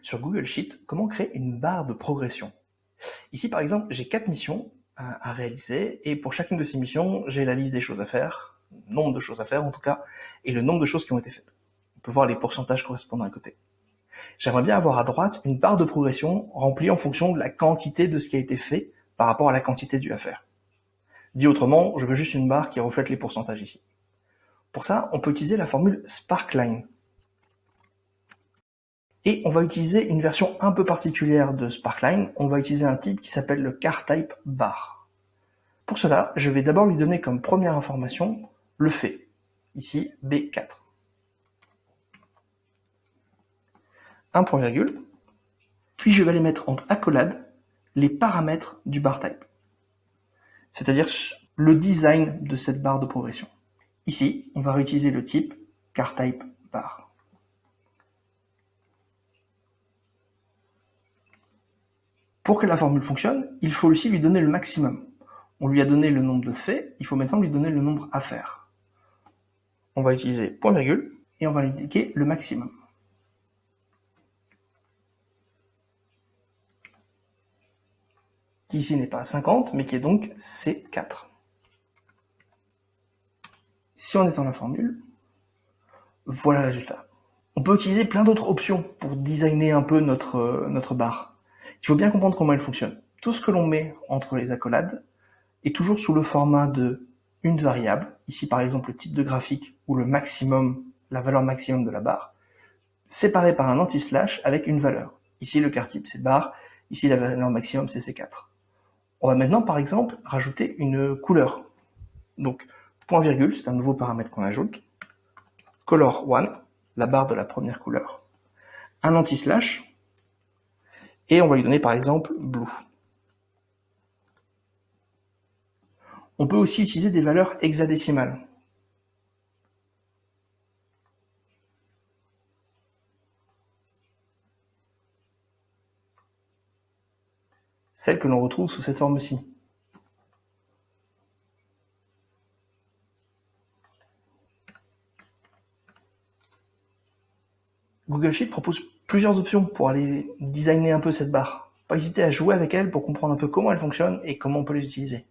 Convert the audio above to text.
sur Google Sheet comment créer une barre de progression. Ici, par exemple, j'ai 4 missions à réaliser, et pour chacune de ces missions, j'ai la liste des choses à faire, le nombre de choses à faire en tout cas, et le nombre de choses qui ont été faites. On peut voir les pourcentages correspondants à côté. J'aimerais bien avoir à droite une barre de progression remplie en fonction de la quantité de ce qui a été fait par rapport à la quantité du à faire. Dit autrement, je veux juste une barre qui reflète les pourcentages ici. Pour ça, on peut utiliser la formule Sparkline. Et on va utiliser une version un peu particulière de Sparkline. On va utiliser un type qui s'appelle le CharType bar. Pour cela, je vais d'abord lui donner comme première information le fait. Ici, B4. Un point virgule. Puis je vais aller mettre entre accolades les paramètres du bar type. C'est-à-dire le design de cette barre de progression. Ici, on va réutiliser le type CharType bar. Pour que la formule fonctionne, il faut aussi lui donner le maximum. On lui a donné le nombre de faits, il faut maintenant lui donner le nombre à faire. On va utiliser point virgule et on va lui indiquer le maximum. Qui ici n'est pas 50, mais qui est donc C4. Si on étend la formule, voilà le résultat. On peut utiliser plein d'autres options pour designer un peu notre barre. Il faut bien comprendre comment elle fonctionne. Tout ce que l'on met entre les accolades est toujours sous le format de une variable, ici par exemple le type de graphique ou le maximum, la valeur maximum de la barre, séparé par un anti-slash avec une valeur. Ici le chartype c'est barre, ici la valeur maximum c'est C4. On va maintenant par exemple rajouter une couleur. Donc point virgule, c'est un nouveau paramètre qu'on ajoute. Color1, la barre de la première couleur. Un anti-slash, et on va lui donner par exemple blue. On peut aussi utiliser des valeurs hexadécimales. Celles que l'on retrouve sous cette forme-ci. Google Sheet propose plusieurs options pour aller designer un peu cette barre. Pas hésiter à jouer avec elle pour comprendre un peu comment elle fonctionne et comment on peut les utiliser.